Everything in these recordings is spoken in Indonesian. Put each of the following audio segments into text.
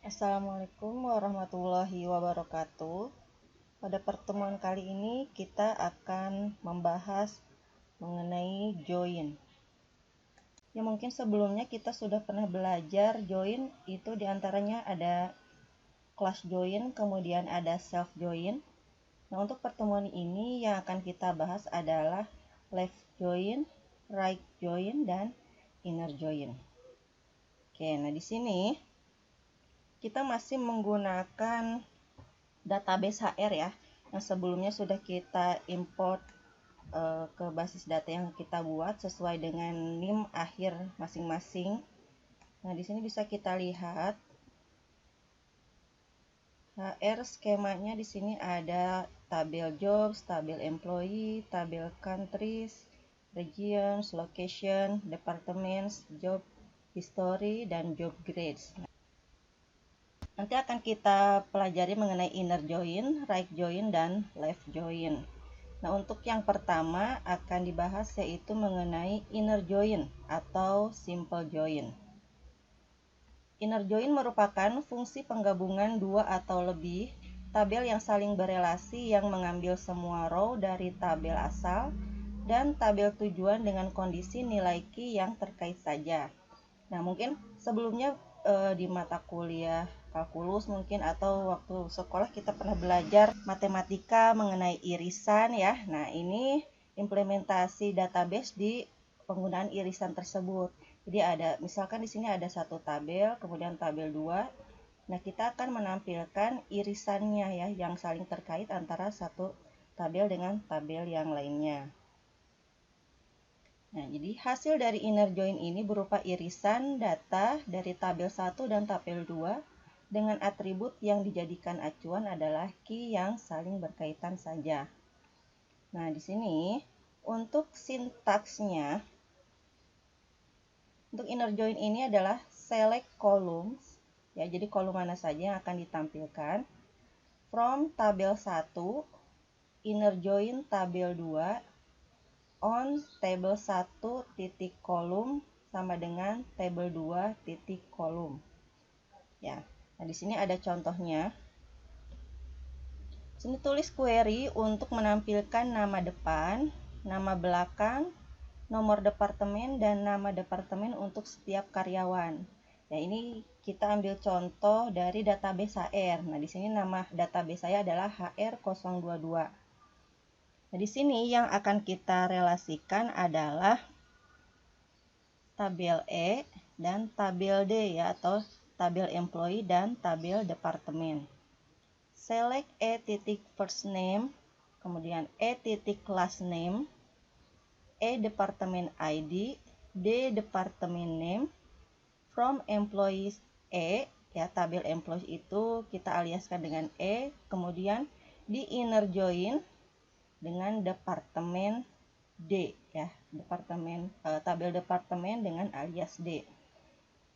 Assalamualaikum warahmatullahi wabarakatuh. Pada pertemuan kali ini kita akan membahas mengenai join. Ya mungkin sebelumnya kita sudah pernah belajar join, itu diantaranya ada class join, kemudian ada self join. Nah untuk pertemuan ini yang akan kita bahas adalah left join, right join, dan inner join. Oke, nah di sini kita masih menggunakan database HR ya, yang sebelumnya sudah kita import ke basis data yang kita buat sesuai dengan NIM akhir masing-masing. Nah, di sini bisa kita lihat HR skemanya. Di sini ada tabel jobs, tabel employee, tabel countries, regions, location, departments, job history, dan job grades. Nanti akan kita pelajari mengenai inner join, right join, dan left join. Nah, untuk yang pertama akan dibahas yaitu mengenai inner join atau simple join. Inner join merupakan fungsi penggabungan dua atau lebih tabel yang saling berelasi yang mengambil semua row dari tabel asal dan tabel tujuan dengan kondisi nilai key yang terkait saja. Nah, mungkin sebelumnya di mata kuliah kalkulus mungkin atau waktu sekolah kita pernah belajar matematika mengenai irisan ya. Nah, ini implementasi database di penggunaan irisan tersebut. Jadi ada misalkan di sini ada satu tabel, kemudian tabel 2. Nah, kita akan menampilkan irisannya ya yang saling terkait antara satu tabel dengan tabel yang lainnya. Nah, jadi hasil dari inner join ini berupa irisan data dari tabel 1 dan tabel 2 dengan atribut yang dijadikan acuan adalah key yang saling berkaitan saja. Nah, di sini untuk sintaksnya, untuk inner join ini adalah select columns, ya, jadi kolom mana saja yang akan ditampilkan. From tabel 1, inner join tabel 2, on table 1 titik kolom sama dengan table 2 titik kolom. Ya. Nah, di sini ada contohnya. Sini tulis query untuk menampilkan nama depan, nama belakang, nomor departemen, dan nama departemen untuk setiap karyawan. Ya, ini kita ambil contoh dari database HR. Nah, di sini nama database saya adalah HR022. Nah, di sini yang akan kita relasikan adalah tabel E dan tabel D ya, atau tabel employee dan tabel departemen. Select E titik first name, kemudian E titik last name, E departemen ID, D departemen name, from employees E, ya tabel employees itu kita aliaskan dengan E, kemudian di inner join dengan departemen D ya, tabel departemen dengan alias D.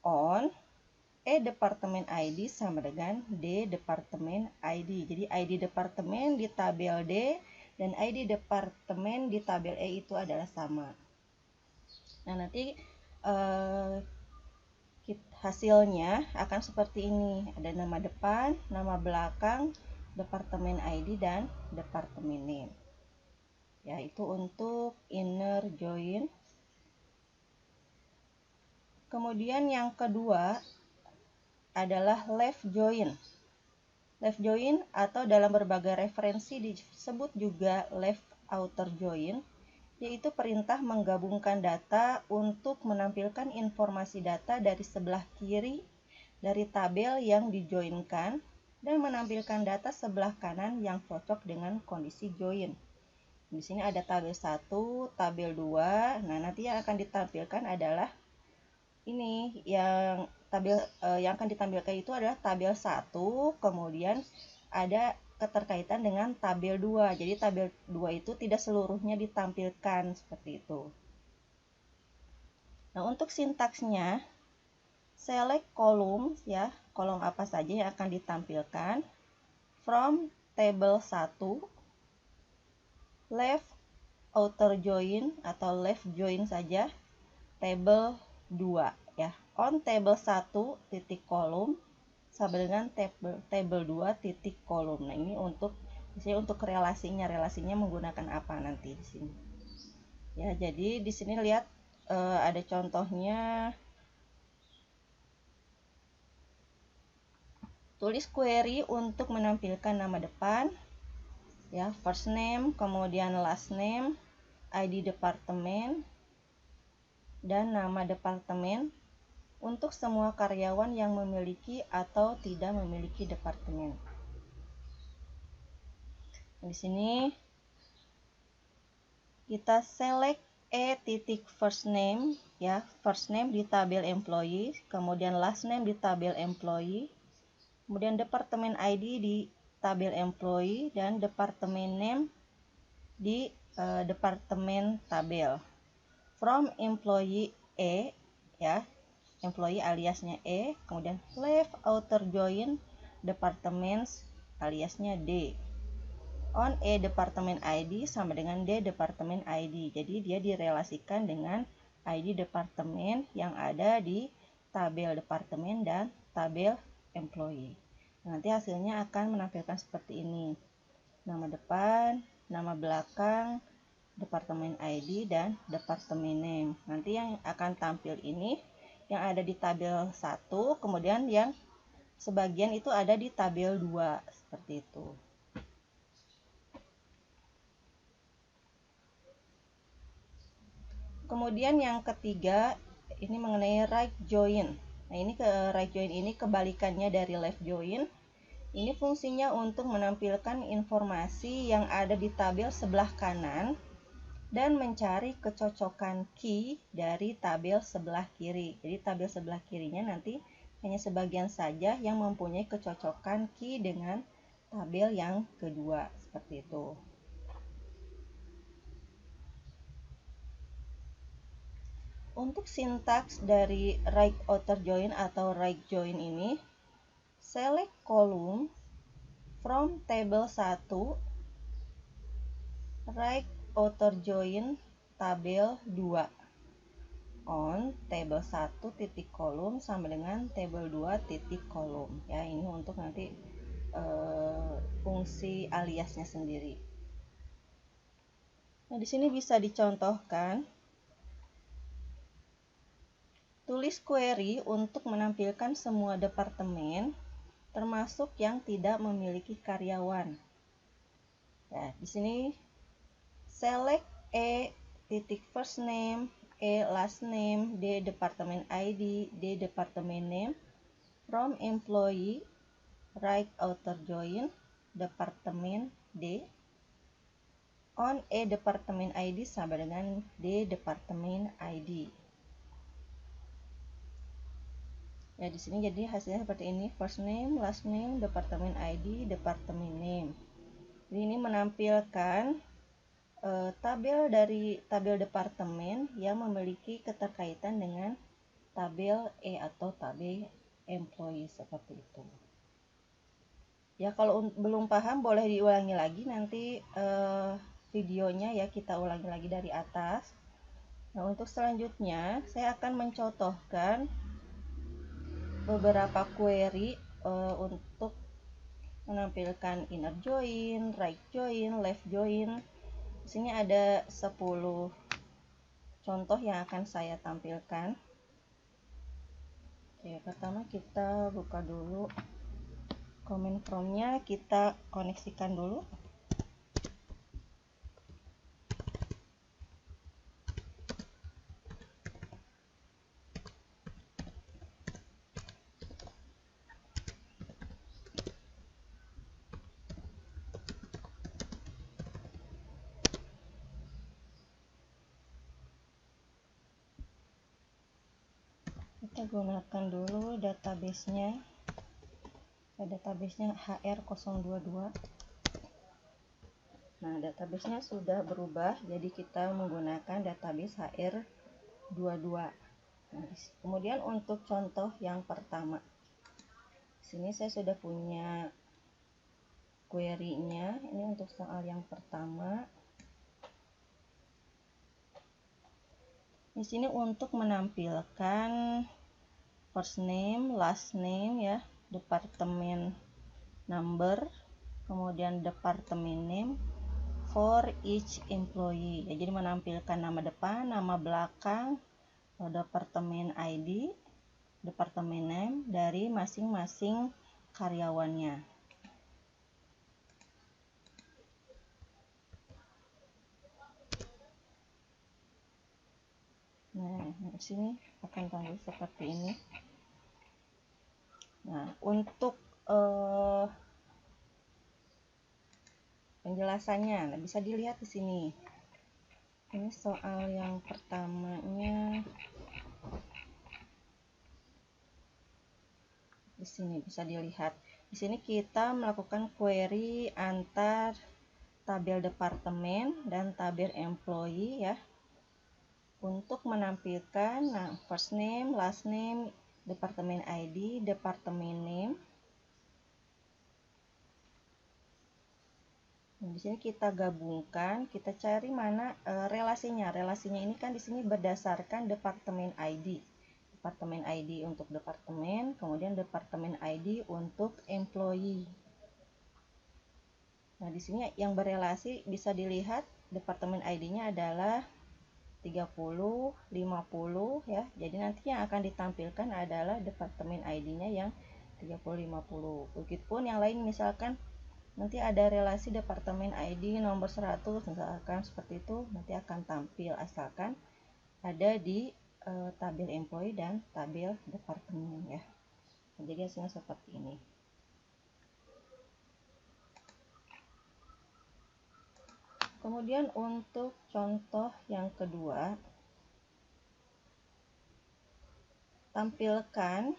On E departemen ID sama dengan D departemen ID. Jadi ID departemen di tabel D dan ID departemen di tabel E itu adalah sama. Nah, nanti hasilnya akan seperti ini. Ada nama depan, nama belakang, departemen ID, dan departemen name. Ya, itu untuk inner join. Kemudian yang kedua adalah left join. Left join atau dalam berbagai referensi disebut juga left outer join, yaitu perintah menggabungkan data untuk menampilkan informasi data dari sebelah kiri dari tabel yang dijoinkan dan menampilkan data sebelah kanan yang cocok dengan kondisi join. Di sini ada tabel 1, tabel 2. Nah, nanti yang akan ditampilkan adalah ini yang yang akan ditampilkan itu adalah tabel 1, kemudian ada keterkaitan dengan tabel 2. Jadi tabel 2 itu tidak seluruhnya ditampilkan seperti itu. Nah, untuk sintaksnya select columns ya, kolom apa saja yang akan ditampilkan. From table 1, left outer join atau left join saja, table 2 ya. On table 1 titik kolom sama dengan table 2 titik kolom. Nah, ini untuk relasinya menggunakan apa nanti di sini. Ya, jadi di sini lihat ada contohnya. Tulis query untuk menampilkan nama depan, ya, first name, kemudian last name, ID departemen, dan nama departemen untuk semua karyawan yang memiliki atau tidak memiliki departemen. Di sini kita select titik first name, ya, first name di tabel employee, kemudian last name di tabel employee, kemudian departemen ID di tabel employee, dan departemen name di departemen tabel. From employee E, ya, employee aliasnya E, kemudian left outer join departments aliasnya D. On E departemen ID sama dengan D departemen ID. Jadi dia direlasikan dengan ID departemen yang ada di tabel departemen dan tabel employee. Nanti hasilnya akan menampilkan seperti ini. Nama depan, nama belakang, departemen ID, dan departemen name. Nanti yang akan tampil ini yang ada di tabel 1, kemudian yang sebagian itu ada di tabel 2, seperti itu. Kemudian yang ketiga, ini mengenai right join. Nah, ini right join ini kebalikannya dari left join. Ini fungsinya untuk menampilkan informasi yang ada di tabel sebelah kanan dan mencari kecocokan key dari tabel sebelah kiri. Jadi tabel sebelah kirinya nanti hanya sebagian saja yang mempunyai kecocokan key dengan tabel yang kedua, seperti itu. Untuk sintaks dari right outer join atau right join ini, select column from table 1, right outer join tabel 2. On table 1 titik kolom sama dengan table 2 titik kolom. Ya, ini untuk nanti fungsi aliasnya sendiri. Nah, di sini bisa dicontohkan. Tulis query untuk menampilkan semua departemen termasuk yang tidak memiliki karyawan. Ya, di sini select E titik first name, E last name, D departemen ID, D departemen name, from employee, right outer join, departemen D, on E departemen ID sama dengan D departemen ID. Ya, di sini jadi hasilnya seperti ini, first name, last name, departemen ID, departemen name. Jadi ini menampilkan tabel dari tabel departemen yang memiliki keterkaitan dengan tabel E atau tabel employee, seperti itu. Ya, kalau belum paham boleh diulangi lagi nanti videonya, ya, kita ulangi lagi dari atas. Nah, untuk selanjutnya saya akan mencontohkan beberapa query untuk menampilkan inner join, right join, left join. Di sini ada 10 contoh yang akan saya tampilkan. Oke, pertama kita buka dulu comment from-nya, kita koneksikan dulu. Kita gunakan dulu database-nya. Database-nya HR022. Nah, database-nya sudah berubah, jadi kita menggunakan database HR22. Nah, kemudian untuk contoh yang pertama, sini saya sudah punya query-nya. Ini untuk soal yang pertama. Di sini untuk menampilkan first name, last name, ya, departemen number, kemudian departemen name for each employee. Ya, jadi menampilkan nama depan, nama belakang, departemen ID, departemen name dari masing-masing karyawannya. Nah, di sini akan tampil seperti ini. Nah, untuk penjelasannya bisa dilihat di sini. Ini soal yang pertamanya. Di sini bisa dilihat. Di sini kita melakukan query antar tabel departemen dan tabel employee ya. Untuk menampilkan first name, last name, departemen ID, departemen name. Nah, di sini kita gabungkan, kita cari mana relasinya. Relasinya ini kan di sini berdasarkan departemen ID. Departemen ID untuk departemen, kemudian departemen ID untuk employee. Nah, di sini yang berelasi bisa dilihat departemen ID-nya adalah 30, 50 ya. Jadi nanti yang akan ditampilkan adalah departemen ID-nya yang 30, 50. Begitupun yang lain, misalkan nanti ada relasi departemen ID nomor 100 misalkan seperti itu, nanti akan tampil asalkan ada di tabel employee dan tabel departemen ya. Jadi hasilnya seperti ini. Kemudian untuk contoh yang kedua, tampilkan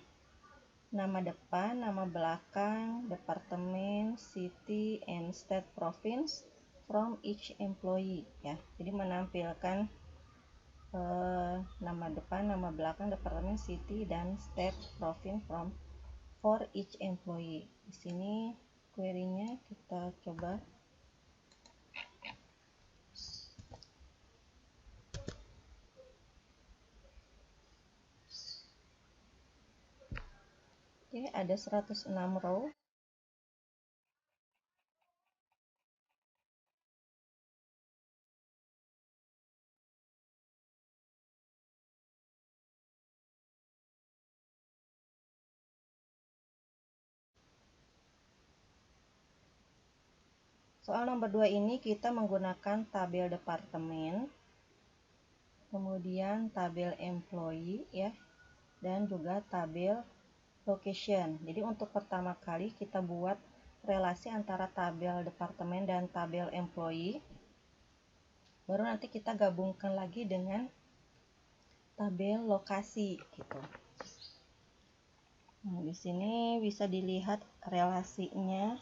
nama depan, nama belakang, departemen, city, and state province from each employee ya. Jadi menampilkan nama depan, nama belakang, departemen, city, dan state province for each employee. Di sini query-nya kita coba. Oke, ada 106 row. Soal nomor 2 ini kita menggunakan tabel departemen, kemudian tabel employee ya, dan juga tabel location. Jadi untuk pertama kali kita buat relasi antara tabel departemen dan tabel employee. Baru nanti kita gabungkan lagi dengan tabel lokasi gitu. Nah, di sini bisa dilihat relasinya.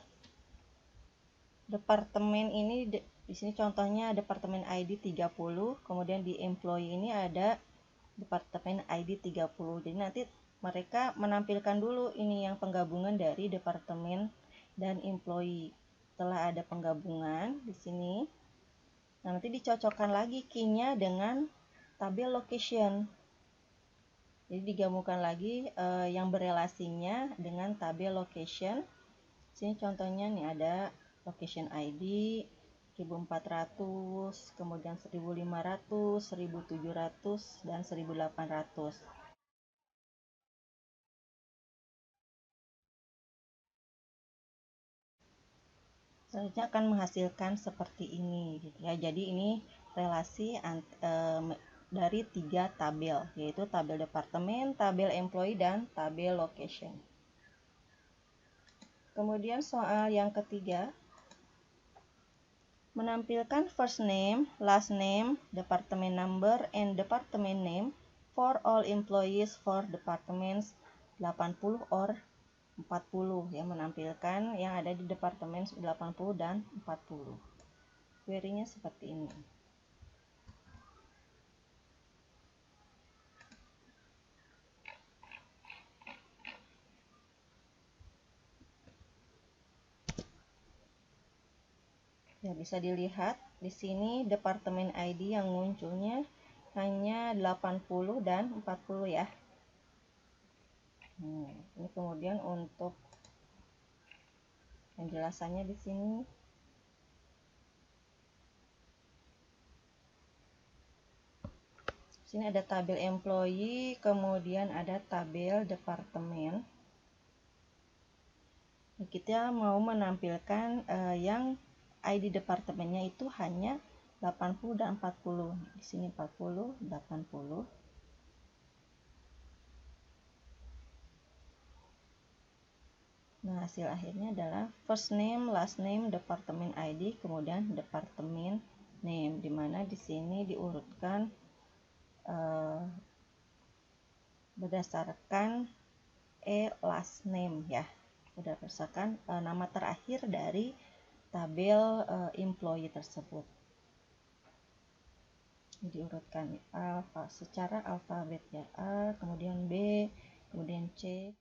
Departemen ini di sini contohnya departemen ID 30, kemudian di employee ini ada departemen ID 30. Jadi nanti mereka menampilkan dulu ini yang penggabungan dari departemen dan employee. Setelah ada penggabungan di sini, nah, nanti dicocokkan lagi key-nya dengan tabel location. Jadi digabungkan lagi yang berelasinya dengan tabel location. Sini contohnya nih ada location ID 1400, kemudian 1500, 1700, dan 1800. Selanjutnya akan menghasilkan seperti ini gitu ya. Jadi ini relasi dari 3 tabel, yaitu tabel departemen, tabel employee, dan tabel location. Kemudian soal yang ketiga, menampilkan first name, last name, department number, and department name for all employees for departments 80 or 40 ya, menampilkan yang ada di departemen 80 dan 40. Query-nya seperti ini. Ya, bisa dilihat di sini departemen ID yang munculnya hanya 80 dan 40 ya. Ini kemudian untuk penjelasannya di sini. Sini ada tabel employee, kemudian ada tabel departemen. Kita mau menampilkan yang ID departemennya itu hanya 80 dan 40. Di sini 40, 80. Nah, hasil akhirnya adalah first name, last name, departemen ID, kemudian departemen name, di mana di sini diurutkan berdasarkan last name ya, berdasarkan nama terakhir dari tabel employee tersebut. Diurutkan secara alfabet ya, A, kemudian B, kemudian C.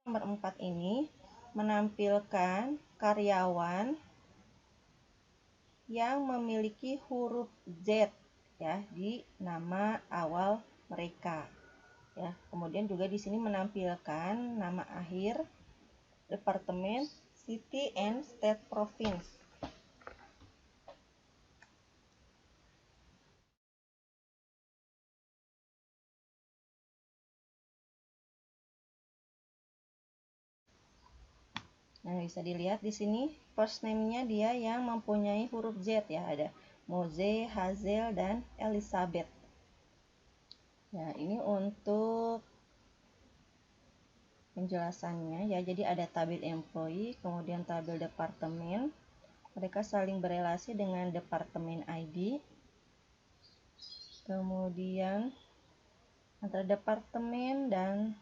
Nomor 4 ini menampilkan karyawan yang memiliki huruf Z ya di nama awal mereka. Ya, kemudian juga di sini menampilkan nama akhir, departemen, city and state province. Nah, bisa dilihat di sini first name-nya dia yang mempunyai huruf Z ya, ada Mose, Hazel, dan Elizabeth. Ya, ini untuk penjelasannya ya. Jadi ada tabel employee, kemudian tabel departemen. Mereka saling berelasi dengan departemen ID. Kemudian antara departemen dan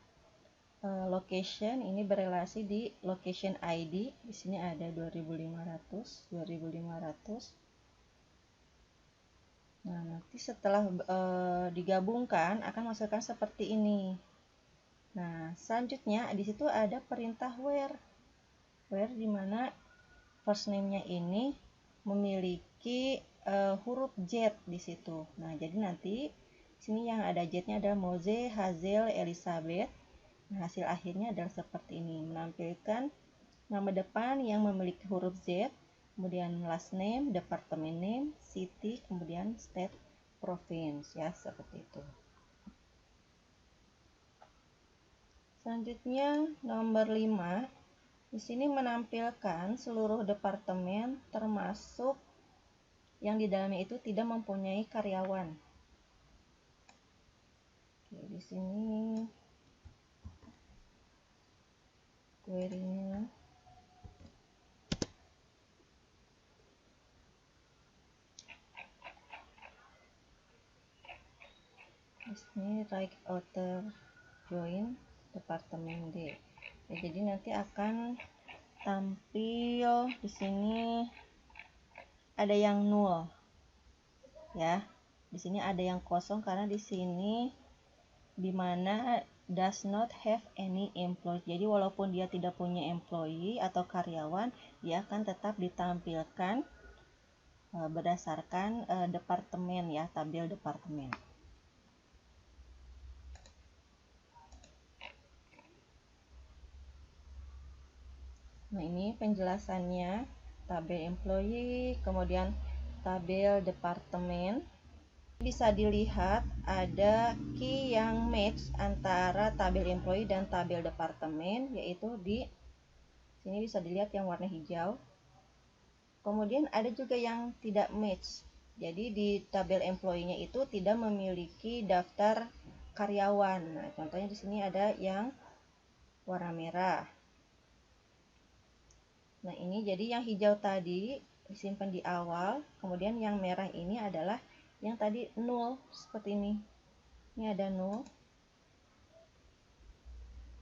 location ini berelasi di location ID. Di sini ada 2500, 2500. Nah, nanti setelah digabungkan akan menghasilkan seperti ini. Nah, selanjutnya di situ ada perintah where. Where di mana first name-nya ini memiliki huruf Z di situ. Nah, jadi nanti sini yang ada Z-nya adalah Mose, Hazel, Elizabeth. Nah, hasil akhirnya adalah seperti ini, menampilkan nama depan yang memiliki huruf Z, kemudian last name, department name, city, kemudian state, province ya, seperti itu. Selanjutnya nomor 5. Di sini menampilkan seluruh departemen termasuk yang di dalamnya itu tidak mempunyai karyawan. Oke, di sini query-nya. Di sini right outer join departemen D. Ya, jadi nanti akan tampil di sini ada yang nol. Ya. Di sini ada yang kosong karena di sini dimana does not have any employee. Jadi walaupun dia tidak punya employee atau karyawan, dia akan tetap ditampilkan berdasarkan departemen ya, tabel departemen. Nah, ini penjelasannya, tabel employee, kemudian tabel departemen. Bisa dilihat ada key yang match antara tabel employee dan tabel departemen, yaitu di sini bisa dilihat yang warna hijau. Kemudian ada juga yang tidak match. Jadi di tabel employee-nya itu tidak memiliki daftar karyawan. Nah, contohnya di sini ada yang warna merah. Nah, ini jadi yang hijau tadi disimpan di awal, kemudian yang merah ini adalah yang tadi 0 seperti ini. Ini ada 0.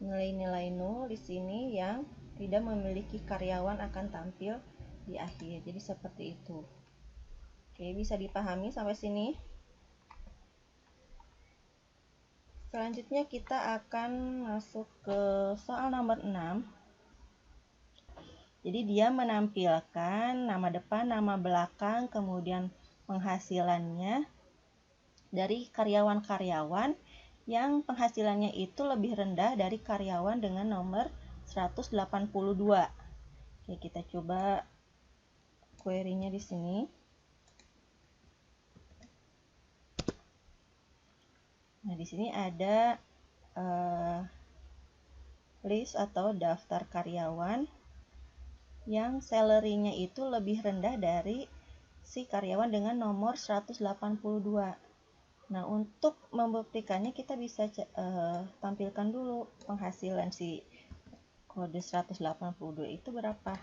Nilai-nilai 0 di sini yang tidak memiliki karyawan akan tampil di akhir. Jadi seperti itu. Oke, bisa dipahami sampai sini. Selanjutnya kita akan masuk ke soal nomor 6. Jadi dia menampilkan nama depan, nama belakang, kemudian penghasilannya dari karyawan-karyawan yang penghasilannya itu lebih rendah dari karyawan dengan nomor 182. Oke, kita coba query-nya di sini. Nah, di sini ada list atau daftar karyawan yang salary-nya itu lebih rendah dari si karyawan dengan nomor 182. Nah, untuk membuktikannya kita bisa tampilkan dulu penghasilan si kode 182 itu berapa.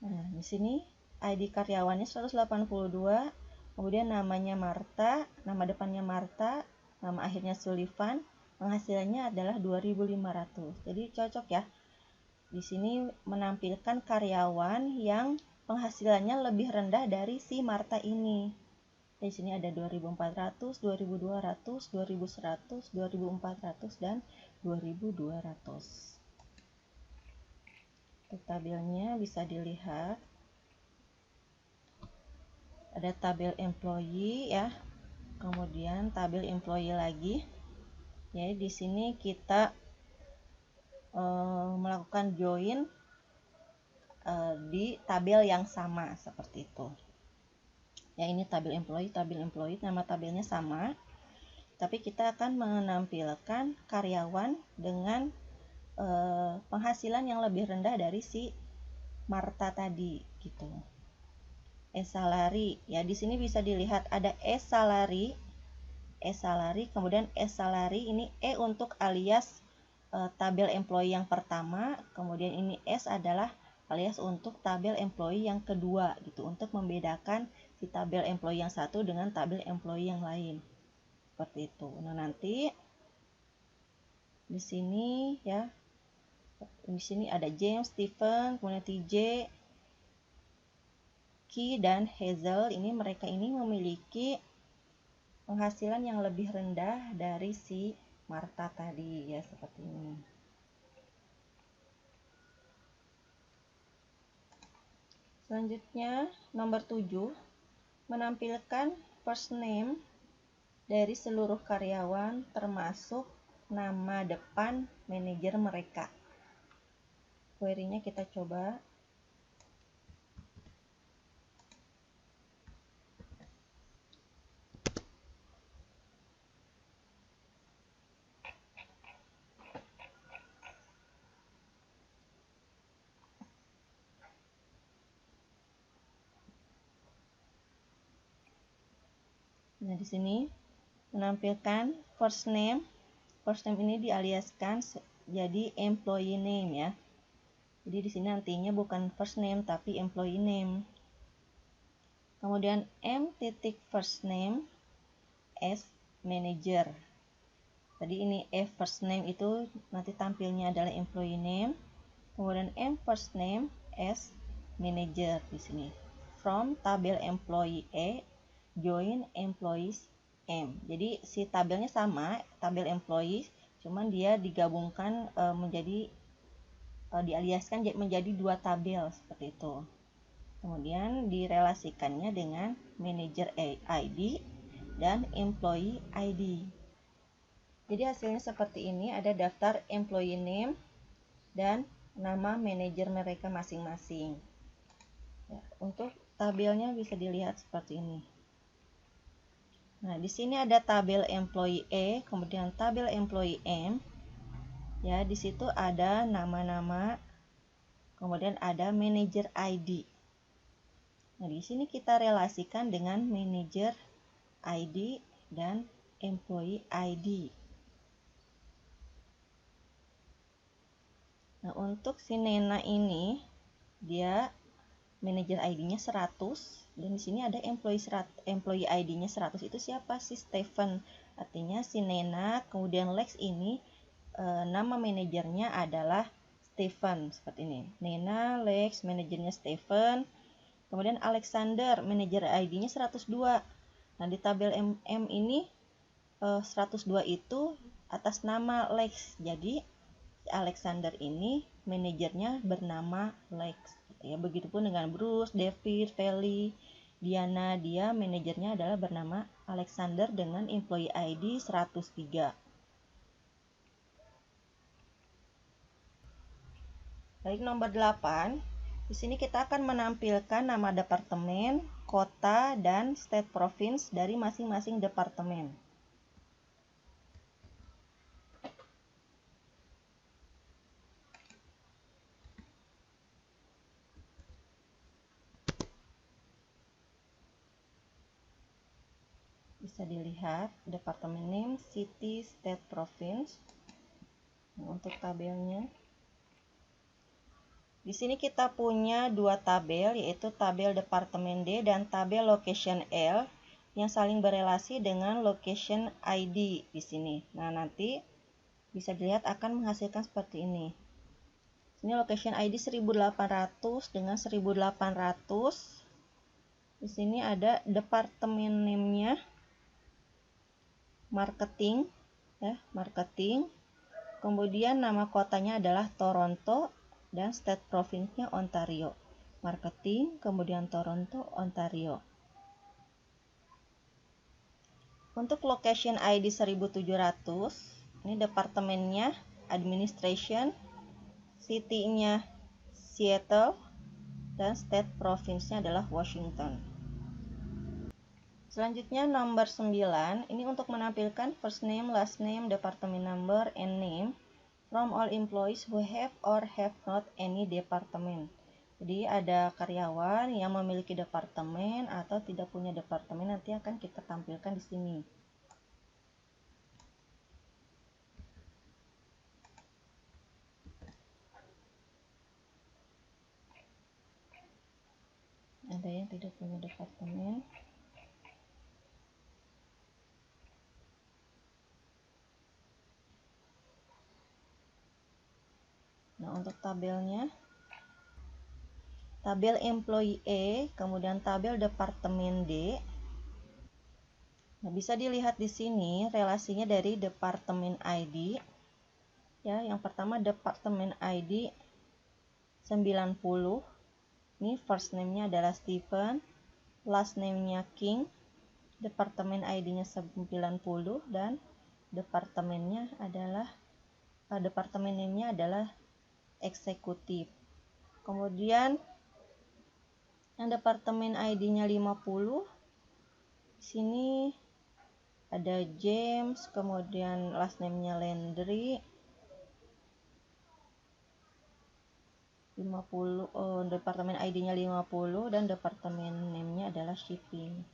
Nah, di sini ID karyawannya 182, kemudian namanya Marta, nama depannya Marta, nama akhirnya Sullivan, penghasilannya adalah 2.500. Jadi cocok ya. Di sini menampilkan karyawan yang penghasilannya lebih rendah dari si Marta ini. Di sini ada 2.400, 2.200, 2.100, 2.400 dan 2.200. Untuk tabelnya bisa dilihat. Ada tabel employee ya. Kemudian tabel employee lagi. Jadi di sini kita melakukan join di tabel yang sama seperti itu. Ya, ini tabel employee, nama tabelnya sama, tapi kita akan menampilkan karyawan dengan penghasilan yang lebih rendah dari si Marta tadi gitu. Salary ya, di sini bisa dilihat ada salary, kemudian salary ini untuk alias tabel employee yang pertama, kemudian ini S adalah alias untuk tabel employee yang kedua gitu, untuk membedakan si tabel employee yang satu dengan tabel employee yang lain. Seperti itu. Nah, nanti di sini ya, di sini ada James, Stephen, kemudian TJ, Key dan Hazel. Ini mereka ini memiliki penghasilan yang lebih rendah dari si Marta tadi ya, seperti ini. Selanjutnya nomor 7, menampilkan first name dari seluruh karyawan termasuk nama depan manajer mereka. Query-nya kita coba. Nah, di sini menampilkan first name. First name ini dialiaskan jadi employee name ya. Jadi di sini nantinya bukan first name tapi employee name. Kemudian M titik first name S manager. Tadi ini F first name itu nanti tampilnya adalah employee name. Kemudian M first name S manager di sini. From tabel employee E join employees M. Jadi si tabelnya sama, tabel employee, cuman dia digabungkan menjadi dialiaskan menjadi dua tabel seperti itu. Kemudian direlasikannya dengan manager ID dan employee ID. Jadi hasilnya seperti ini, ada daftar employee name dan nama manajer mereka masing-masing. Ya, untuk tabelnya bisa dilihat seperti ini. Nah, di sini ada tabel employee E, kemudian tabel employee M. Ya, di situ ada nama-nama, kemudian ada manager ID. Nah, di sini kita relasikan dengan manager ID dan employee ID. Nah, untuk si Nena ini dia manager ID-nya 100 dan di sini ada employee ID-nya 100. Itu siapa? Si Stephen. Artinya si Nena, kemudian Lex ini nama manajernya adalah Stephen seperti ini. Nena, Lex, manajernya Stephen. Kemudian Alexander, manajer ID-nya 102. Nah, di tabel M ini 102 itu atas nama Lex. Jadi Alexander ini manajernya bernama Lex. Ya, begitupun dengan Bruce, David, Feli, Diana, dia manajernya adalah bernama Alexander dengan employee ID 103. Baik, nomor 8. Di sini kita akan menampilkan nama departemen, kota, dan state province dari masing-masing departemen. Bisa dilihat departemen name, city, state, province. Nah, untuk tabelnya, di sini kita punya dua tabel, yaitu tabel departemen D dan tabel location L yang saling berelasi dengan location ID di sini. Nah, nanti bisa dilihat akan menghasilkan seperti ini. Ini location ID 1800 dengan 1800. Di sini ada departemen name-nya marketing, ya, marketing. Kemudian nama kotanya adalah Toronto dan state province-nya Ontario. Marketing, kemudian Toronto, Ontario. Untuk location ID 1700, ini departemennya administration, city-nya Seattle, dan state province-nya adalah Washington. Selanjutnya nomor 9, ini untuk menampilkan first name, last name, department number, and name from all employees who have or have not any department. Jadi ada karyawan yang memiliki departemen atau tidak punya departemen, nanti akan kita tampilkan di sini. Ada yang tidak punya departemen. Nah, untuk tabelnya, tabel employee E, kemudian tabel departemen D. Nah, bisa dilihat di sini relasinya dari departemen ID. Ya, yang pertama departemen ID 90. Ini first name-nya adalah Stephen, last name-nya King, departemen ID-nya 90 dan departemennya adalah departemen name-nya adalah eksekutif. Kemudian yang departemen ID-nya 50, di sini ada James, kemudian last name-nya Landry. 50, departemen ID-nya 50 dan departemen name-nya adalah shipping.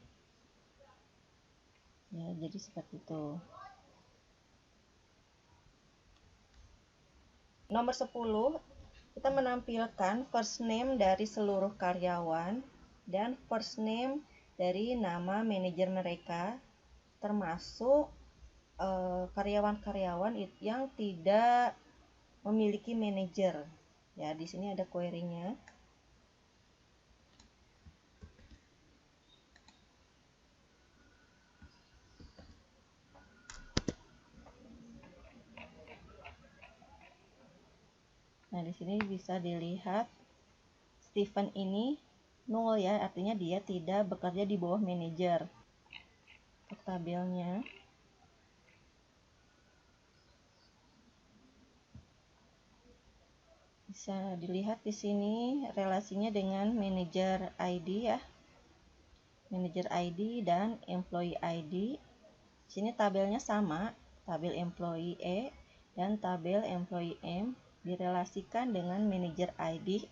Ya, jadi seperti itu. Nomor 10, kita menampilkan first name dari seluruh karyawan dan first name dari nama manajer mereka, termasuk karyawan-karyawan yang tidak memiliki manajer. Ya, di sini ada query-nya. Nah, di sini bisa dilihat Stephen ini 0 ya, artinya dia tidak bekerja di bawah manajer. Untuk tabelnya, bisa dilihat di sini relasinya dengan manajer ID ya. Manajer ID dan employee ID. Di sini tabelnya sama, tabel employee E dan tabel employee M direlasikan dengan manajer ID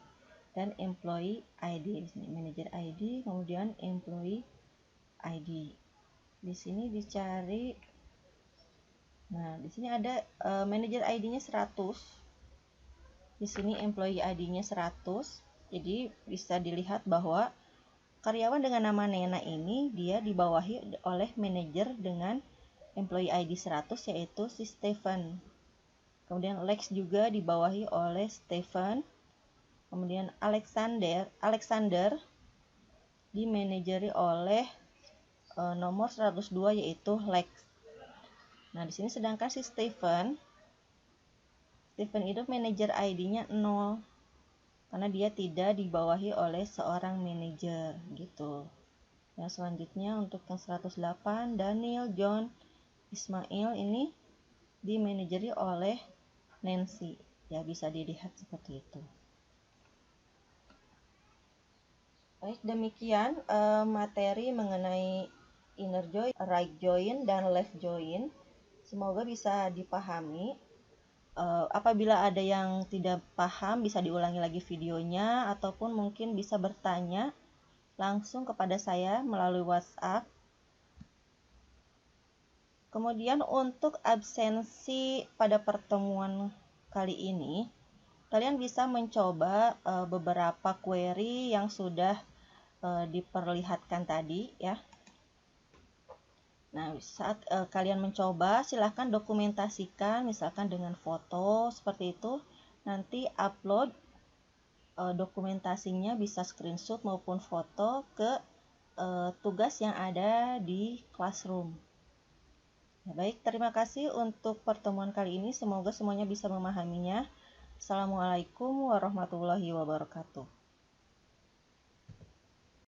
dan employee ID. Di sini manajer ID, kemudian employee ID. Di sini dicari. Nah, di sini ada manajer ID-nya 100. Di sini employee ID-nya 100. Jadi bisa dilihat bahwa karyawan dengan nama Nena ini dia dibawahi oleh manajer dengan employee ID 100, yaitu si Stephen. Kemudian Lex juga dibawahi oleh Stephen. Kemudian Alexander dimanajeri oleh nomor 102, yaitu Lex. Nah, di sini sedangkan si Stephen itu manajer ID-nya 0 karena dia tidak dibawahi oleh seorang manajer gitu. Yang selanjutnya untuk yang 108, Daniel John Ismail ini dimanajeri oleh Nancy. Ya, bisa dilihat seperti itu. Baik, demikian materi mengenai inner join, right join, dan left join. Semoga bisa dipahami. Apabila ada yang tidak paham, bisa diulangi lagi videonya, ataupun mungkin bisa bertanya langsung kepada saya melalui WhatsApp. Kemudian untuk absensi pada pertemuan kali ini, kalian bisa mencoba beberapa query yang sudah diperlihatkan tadi ya. Nah, saat kalian mencoba, silahkan dokumentasikan misalkan dengan foto seperti itu. Nanti upload dokumentasinya, bisa screenshot maupun foto ke tugas yang ada di Classroom. Ya, baik, terima kasih untuk pertemuan kali ini. Semoga semuanya bisa memahaminya. Assalamualaikum warahmatullahi wabarakatuh.